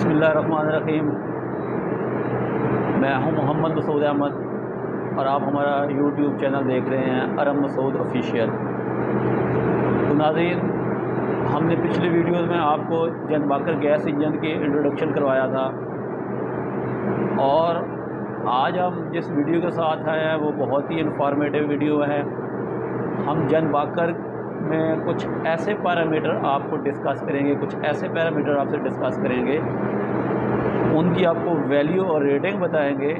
बिस्मिल्लाहिर्रहमानिर्रहीम। मैं हूं मोहम्मद मसूद अहमद और आप हमारा यूट्यूब चैनल देख रहे हैं अरम मसूद ऑफिशियल। तो नाज़रीन, हमने पिछली वीडियोज़ में आपको जनबाकर गैस इंजन की इंट्रोडक्शन करवाया था और आज हम जिस वीडियो के साथ आए हैं वो बहुत ही इंफॉर्मेटिव वीडियो है। हम जनबाकर में कुछ ऐसे पैरामीटर आपको डिस्कस करेंगे, कुछ ऐसे पैरामीटर आपसे डिस्कस करेंगे, उनकी आपको वैल्यू और रेटिंग बताएंगे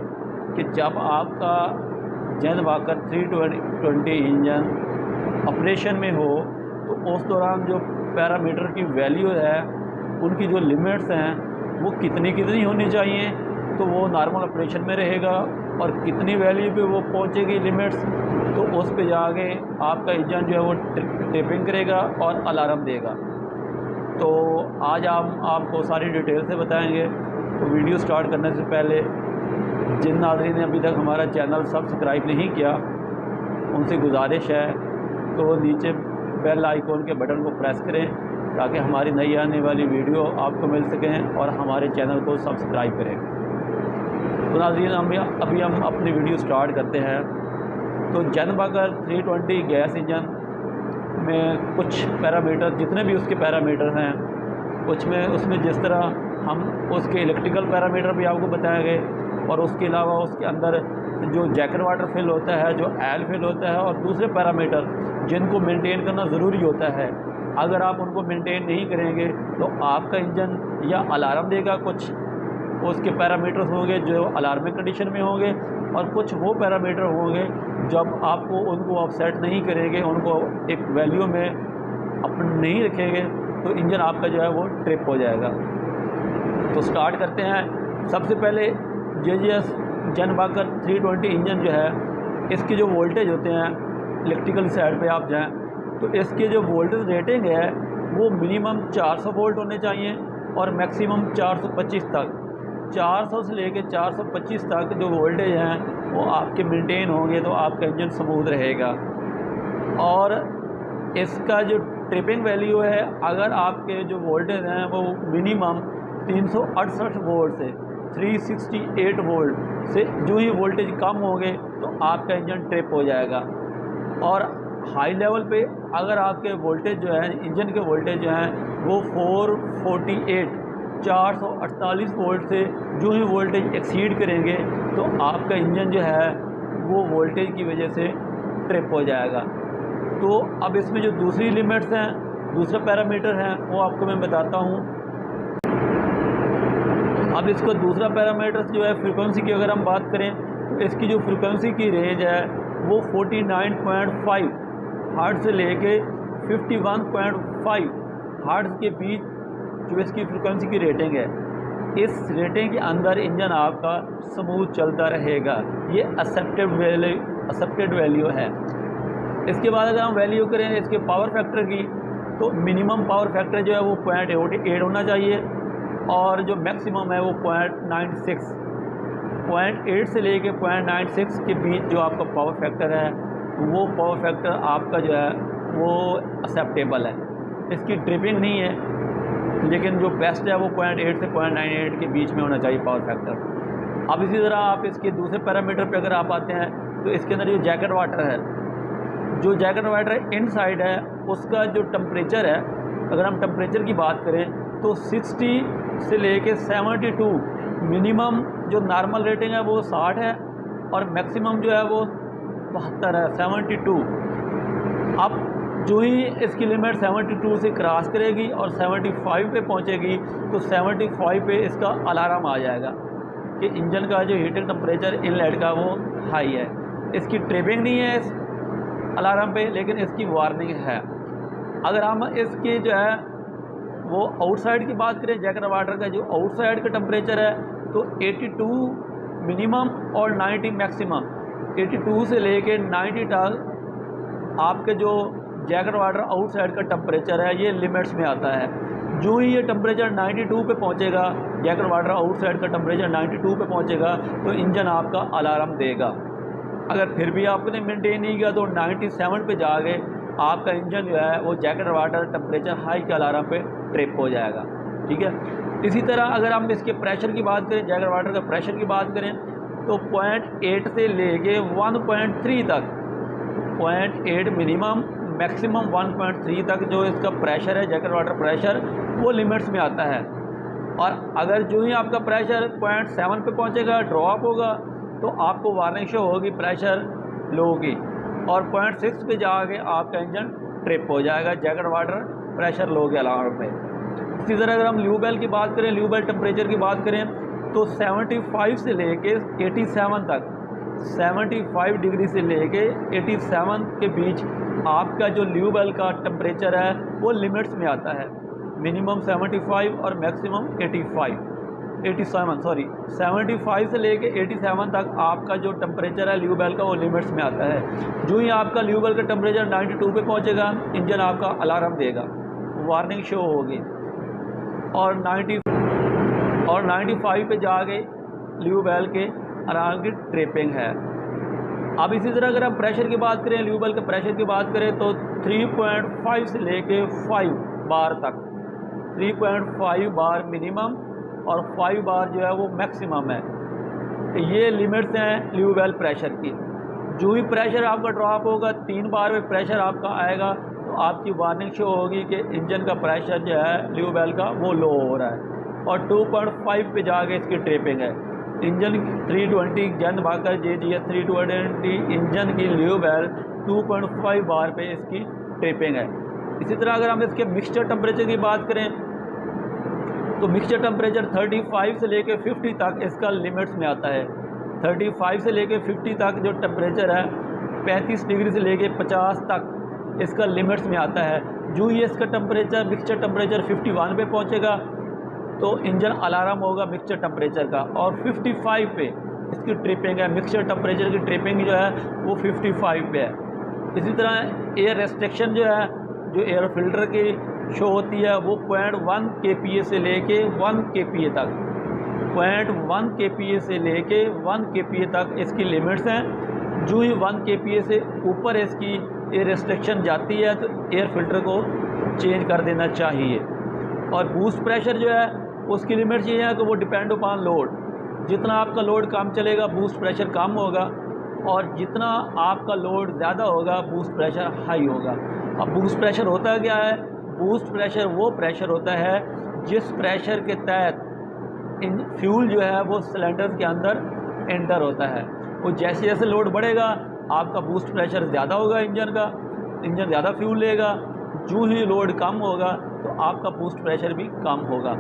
कि जब आपका जनबाकर 320 इंजन ऑपरेशन में हो तो उस दौरान जो पैरामीटर की वैल्यू है, उनकी जो लिमिट्स हैं वो कितनी होनी चाहिए, तो वो नॉर्मल ऑपरेशन में रहेगा और कितनी वैल्यू पे वो पहुंचेगी लिमिट्स, तो उस पे जाके आपका इंजन जो है वो ट्रिपिंग करेगा और अलार्म देगा। तो आज हम आपको सारी डिटेल से बताएंगे। तो वीडियो स्टार्ट करने से पहले जिन नाज़रीन ने अभी तक हमारा चैनल सब्सक्राइब नहीं किया, उनसे गुजारिश है तो नीचे बेल आइकॉन के बटन को प्रेस करें ताकि हमारी नई आने वाली वीडियो आपको मिल सकें और हमारे चैनल को सब्सक्राइब करें। तो नाज़रीन, अभी हम अपनी वीडियो स्टार्ट करते हैं। तो जनबाकर 320 गैस इंजन में कुछ पैरामीटर, जितने भी उसके पैरामीटर हैं, कुछ में उसमें जिस तरह हम उसके इलेक्ट्रिकल पैरामीटर भी आपको बताएंगे और उसके अलावा उसके अंदर जो जैकेट वाटर फिल होता है, जो एल फिल होता है और दूसरे पैरामीटर जिनको मेंटेन करना ज़रूरी होता है। अगर आप उनको मेंटेन नहीं करेंगे तो आपका इंजन या अलार्म देगा, कुछ उसके पैरामीटर्स होंगे जो अलार्मिंग कंडीशन में होंगे और कुछ वो पैरामीटर होंगे जब आपको उनको आप सेट नहीं करेंगे, उनको एक वैल्यू में अपन नहीं रखेंगे तो इंजन आपका जो है वो ट्रिप हो जाएगा। तो स्टार्ट करते हैं। सबसे पहले JGS जनबाकर 320 इंजन जो है, इसके जो वोल्टेज होते हैं, इलेक्ट्रिकल साइड पे आप जाएं तो इसके जो वोल्टेज रेटिंग है वो मिनिमम 400 वोल्ट होने चाहिए और मैक्सिमम 425 तक। 400 से लेके 425 तक जो वोल्टेज हैं वो आपके मेंटेन होंगे तो आपका इंजन स्मूथ रहेगा। और इसका जो ट्रिपिंग वैल्यू है, अगर आपके जो वोल्टेज हैं वो मिनिमम 368 वोल्ट से 368 वोल्ट से जो ही वोल्टेज कम होंगे तो आपका इंजन ट्रिप हो जाएगा। और हाई लेवल पे अगर आपके वोल्टेज जो है, इंजन के वोल्टेज जो हैं वो 448 वोल्ट से जो ही वोल्टेज एक्सीड करेंगे तो आपका इंजन जो है वो वोल्टेज की वजह से ट्रिप हो जाएगा। तो अब इसमें जो दूसरी लिमिट्स हैं, दूसरा पैरामीटर हैं, वो आपको मैं बताता हूँ। अब इसका दूसरा पैरामीटर जो है फ्रीक्वेंसी की अगर हम बात करें तो इसकी जो फ्रीक्वेंसी की रेंज है वो 49.5 हर्ट्ज़ से लेके 51.5 हर्ट्ज़ के बीच जो इसकी फ्रीक्वेंसी की रेटिंग है। इस रेटिंग के अंदर इंजन आपका स्मूथ चलता रहेगा। ये एक्सेप्टेड वैल्यू है। इसके बाद अगर हम वैल्यू करें इसके पावर फैक्टर की, तो मिनिमम पावर फैक्टर जो है वो 0.8 होना चाहिए और जो मैक्सिमम है वो 0.96। 0.8 से लेके 0.96 के बीच जो आपका पावर फैक्टर है वो पावर फैक्टर आपका जो है वो एक्सेप्टेबल है। इसकी ट्रिपिंग नहीं है, लेकिन जो बेस्ट है वो 0.8 से 0.98 के बीच में होना चाहिए पावर फैक्टर। अब इसी तरह आप इसके दूसरे पैरामीटर पे अगर आप आते हैं तो इसके अंदर जो जैकेट वाटर है, जो जैकेट वाटर इनसाइड है, उसका जो टेम्परेचर है, अगर हम टेम्परेचर की बात करें तो 60 से लेके 72, मिनिमम जो नॉर्मल रेटिंग है वो 60 है और मैक्सिमम जो है वो 72 है, 72। अब जो ही इसकी लिमिट 72 से क्रॉस करेगी और 75 पे पहुंचेगी तो 75 पे इसका अलार्म आ जाएगा कि इंजन का जो हीटिंग टेम्परेचर इनलेट का वो हाई है। इसकी ट्रिपिंग नहीं है इस अलार्म पे, लेकिन इसकी वार्निंग है। अगर हम इसके जो है वो आउटसाइड की बात करें, जैकेट वाटर का जो आउटसाइड का टेम्परेचर है तो 82 मिनिमम और 90 मैक्सिमम। 82 से लेके 90 तक आपके जो जैकेट वाटर आउटसाइड का टेम्परेचर है ये लिमिट्स में आता है। जो ही ये टेम्परेचर 92 पे पहुंचेगा, जैकेट वाटर आउटसाइड का टेम्परेचर 92 पे पहुंचेगा तो इंजन आपका अलार्म देगा। अगर फिर भी आपने मेंटेन नहीं किया तो 97 पे जाके आपका इंजन जो है वो जैकेट वाटर टेम्परेचर हाई के अलार्म पे ट्रिप हो जाएगा। ठीक है। इसी तरह अगर हम इसके प्रेशर की बात करें, जैकेट वाटर का प्रेशर की बात करें, तो 0.8 से लेके 1.3 तक, 0.8 मिनिमम, मैक्सिमम 1.3 तक जो इसका प्रेशर है, जैकेट वाटर प्रेशर, वो लिमिट्स में आता है। और अगर जो ही आपका प्रेशर 0.7 पे पहुंचेगा, ड्रॉप होगा, तो आपको वार्निंग शो होगी प्रेशर लो की, और 0.6 पे जाके आपका इंजन ट्रिप हो जाएगा जैकेट वाटर प्रेशर लो के अलार्म पे। इसी तरह अगर हम ल्यूबेल की बात करें, ल्यूबेल टेम्परेचर की बात करें, तो 75 से लेके 87 तक, 75 डिग्री से लेके 87 के बीच आपका जो ल्यूबेल का टेम्परेचर है वो लिमिट्स में आता है। मिनिमम 75 और मैक्सिमम 75 से लेके 87 तक आपका जो टेम्परेचर है ल्यूबेल का वो लिमिट्स में आता है। जो ही आपका ल्यूबेल का टेम्परेचर 92 पे पहुंचेगा, इंजन आपका अलार्म देगा, वार्निंग शो होगी, और 95 पे जाके ल्यूबेल के अलार्म की ट्रिपिंग है। अब इसी तरह अगर हम प्रेशर की बात करें, ल्यूबेल के प्रेशर की बात करें, तो 3.5 से लेके 5 बार तक, 3.5 बार मिनिमम और 5 बार जो है वो मैक्सिमम है। ये लिमिट्स हैं ल्यूबेल प्रेशर की। जो ही प्रेशर आपका ड्रॉप होगा, 3 बार में प्रेशर आपका आएगा, तो आपकी वार्निंग शो होगी कि इंजन का प्रेशर जो है ल्यूबेल का वो लो हो रहा है। और 2.5 पे जाके इसकी ट्रिपिंग है। इंजन 320 जन वाकर JGS 320 इंजन की ल्यूबेल 2.5 बार पे इसकी ट्रिपिंग है। इसी तरह अगर हम इसके मिक्सचर टेम्परेचर की बात करें, तो मिक्सचर टेम्परेचर 35 से लेके 50 तक इसका लिमिट्स में आता है। 35 से लेके 50 तक जो टेम्परेचर है, 35 डिग्री से लेके 50 तक इसका लिमिट्स में आता है। जो ही इसका टेम्परेचर, मिक्सचर टेम्परेचर 51 पे पहुंचेगा, तो इंजन अलार्म होगा मिक्सचर टेम्परेचर का, और 55 पे इसकी ट्रिपिंग है। मिक्सचर टेम्परेचर की ट्रिपिंग जो है वो 55 पे है। इसी तरह एयर रेस्ट्रिक्शन जो है, जो एयर फिल्टर की शो होती है, वो 0.1 kPa से लेके 1 kPa तक, 0.1 kPa से लेके 1 kPa तक इसकी लिमिट्स हैं। जो ही 1 kPa से ऊपर इसकी एयर रेस्ट्रिक्शन जाती है, तो एयर फिल्टर को चेंज कर देना चाहिए। और बूस्ट प्रेशर जो है उसकी लिमिट्स ये है कि वो डिपेंड अपॉन लोड। जितना आपका लोड कम चलेगा, बूस्ट प्रेशर कम होगा, और जितना आपका लोड ज़्यादा होगा, बूस्ट प्रेशर हाई होगा। अब बूस्ट प्रेशर होता क्या है? बूस्ट प्रेशर वो प्रेशर होता है जिस प्रेशर के तहत फ्यूल जो है वो सिलेंडर के अंदर एंटर होता है। वो जैसे जैसे लोड बढ़ेगा, आपका बूस्ट प्रेशर ज़्यादा होगा इंजन का, इंजन ज़्यादा फ्यूल लेगा। जो ही लोड कम होगा, तो आपका बूस्ट प्रेशर भी कम होगा।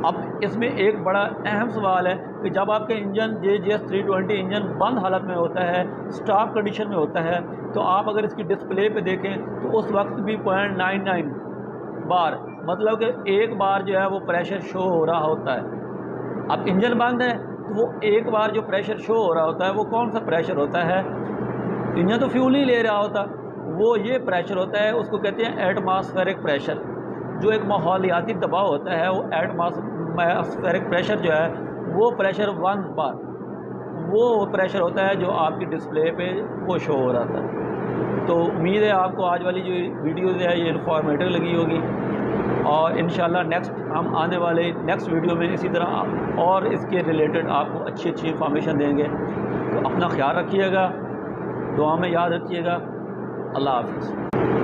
अब इसमें एक बड़ा अहम सवाल है कि जब आपका इंजन JGS 320 इंजन बंद हालत में होता है, स्टॉप कंडीशन में होता है, तो आप अगर इसकी डिस्प्ले पे देखें तो उस वक्त भी 0.99 बार, मतलब कि एक बार जो है वो प्रेशर शो हो रहा होता है। अब इंजन बंद है, तो वो एक बार जो प्रेशर शो हो रहा होता है वो कौन सा प्रेशर होता है? इंजन तो फ्यूल नहीं ले रहा होता, वो ये प्रेशर होता है, उसको कहते हैं एटमॉस्फेरिक प्रेशर। जो एक माहौलियाती दबाव होता है, वो एटमॉस्फेरिक प्रेशर जो है वो प्रेशर 1 बार, वो प्रेशर होता है जो आपकी डिस्प्ले पे वो शो हो रहा था। तो उम्मीद है आपको आज वाली जो वीडियो है ये इन्फॉर्मेटिव लगी होगी, और इंशाल्लाह नेक्स्ट हम आने वाले नेक्स्ट वीडियो में इसी तरह और इसके रिलेटेड आपको अच्छी इन्फॉर्मेशन देंगे। तो अपना ख्याल रखिएगा, दुआ में याद रखिएगा। अल्लाह हाफ़िज़।